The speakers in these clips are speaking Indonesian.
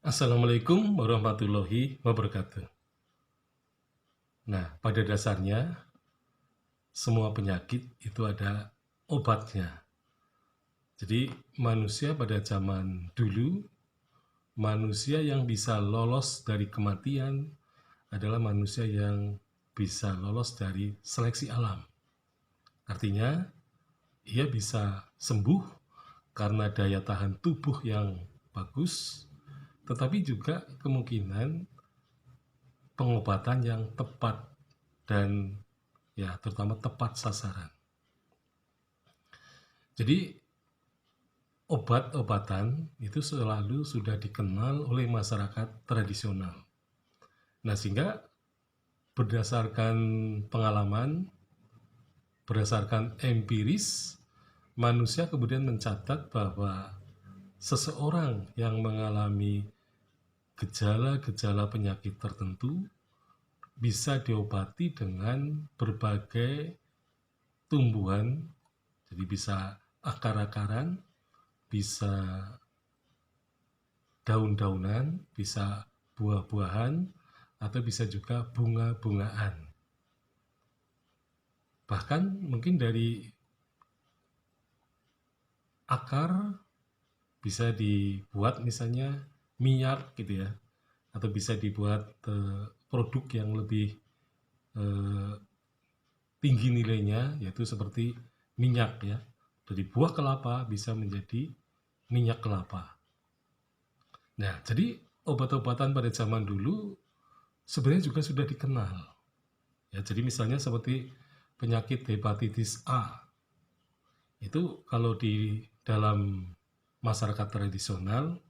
Assalamualaikum warahmatullahi wabarakatuh. Nah, pada dasarnya semua penyakit itu ada obatnya. Jadi manusia pada zaman dulu, manusia yang bisa lolos dari kematian adalah manusia yang bisa lolos dari seleksi alam. Artinya, ia bisa sembuh karena daya tahan tubuh yang bagus, tetapi juga kemungkinan pengobatan yang tepat dan ya terutama tepat sasaran. Jadi obat-obatan itu selalu sudah dikenal oleh masyarakat tradisional. Nah, sehingga berdasarkan pengalaman, berdasarkan empiris, manusia kemudian mencatat bahwa seseorang yang mengalami gejala-gejala penyakit tertentu bisa diobati dengan berbagai tumbuhan, jadi bisa akar-akaran, bisa daun-daunan, bisa buah-buahan, atau bisa juga bunga-bungaan. Bahkan mungkin dari akar bisa dibuat misalnya minyak gitu ya, atau bisa dibuat produk yang lebih tinggi nilainya, yaitu seperti minyak ya. Dari buah kelapa bisa menjadi minyak kelapa. Nah, jadi obat-obatan pada zaman dulu sebenarnya juga sudah dikenal. Ya, jadi misalnya seperti penyakit hepatitis A. Itu kalau di dalam masyarakat tradisional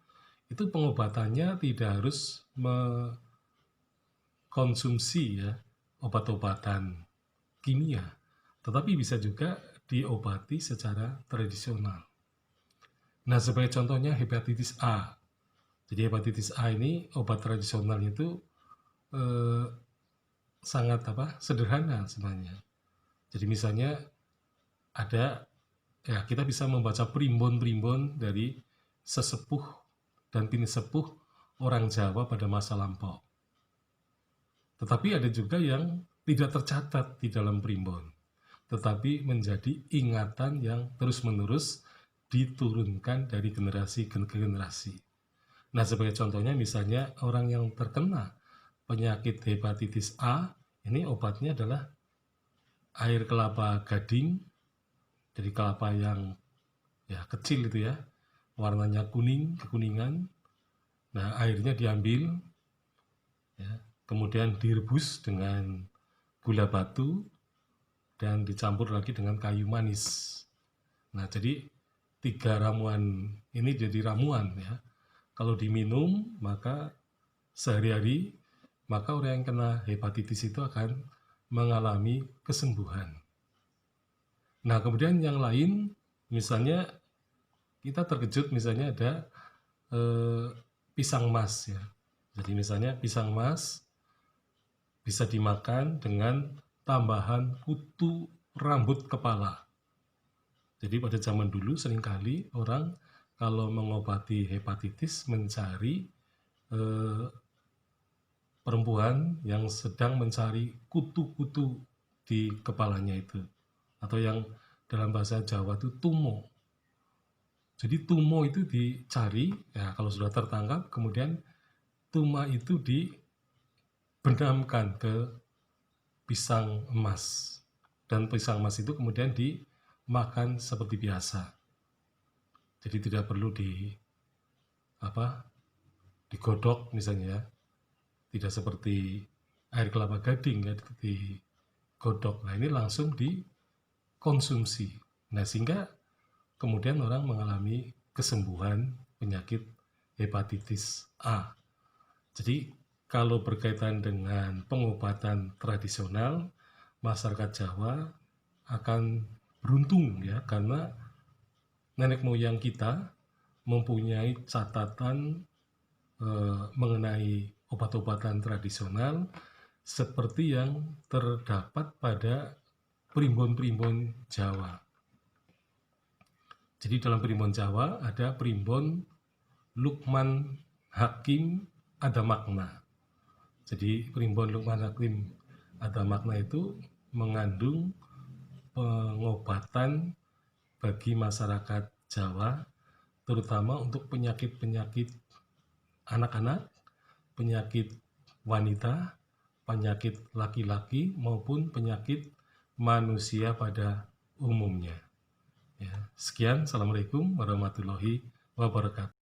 itu pengobatannya tidak harus mengkonsumsi ya obat-obatan kimia, tetapi bisa juga diobati secara tradisional. Nah, sebagai contohnya hepatitis A. Jadi hepatitis A ini obat tradisionalnya itu sangat sederhana sebenarnya. Jadi misalnya ada ya kita bisa membaca primbon-primbon dari sesepuh dan pinisepuh orang Jawa pada masa lampau. Tetapi ada juga yang tidak tercatat di dalam primbon, tetapi menjadi ingatan yang terus-menerus diturunkan dari generasi ke generasi. Nah, sebagai contohnya misalnya orang yang terkena penyakit hepatitis A, ini obatnya adalah air kelapa gading, jadi kelapa yang ya kecil itu ya, warnanya kuning, kekuningan. Nah, airnya diambil, ya, kemudian direbus dengan gula batu dan dicampur lagi dengan kayu manis. Nah, jadi 3 ramuan ini jadi ramuan ya. Kalau diminum maka sehari-hari maka orang yang kena hepatitis itu akan mengalami kesembuhan. Nah, kemudian yang lain misalnya kita terkejut misalnya ada pisang mas ya. Jadi misalnya pisang mas bisa dimakan dengan tambahan kutu rambut kepala. Jadi pada zaman dulu seringkali orang kalau mengobati hepatitis mencari perempuan yang sedang mencari kutu-kutu di kepalanya itu, atau yang dalam bahasa Jawa itu tumo. Jadi tumo itu dicari, ya kalau sudah tertangkap, kemudian tuma itu dibenamkan ke pisang emas, dan pisang emas itu kemudian dimakan seperti biasa. Jadi tidak perlu digodok misalnya ya. Tidak seperti air kelapa gading ya digodok. Nah, ini langsung dikonsumsi. Nah, sehingga kemudian orang mengalami kesembuhan penyakit hepatitis A. Jadi kalau berkaitan dengan pengobatan tradisional, masyarakat Jawa akan beruntung ya, karena nenek moyang kita mempunyai catatan mengenai obat-obatan tradisional seperti yang terdapat pada primbon-primbon Jawa. Jadi dalam primbon Jawa ada primbon Lukman Hakim ada makna. Jadi Primbon Lukman Hakim ada makna itu mengandung pengobatan bagi masyarakat Jawa, terutama untuk penyakit-penyakit anak-anak, penyakit wanita, penyakit laki-laki, maupun penyakit manusia pada umumnya. Ya, sekian, Assalamualaikum warahmatullahi wabarakatuh.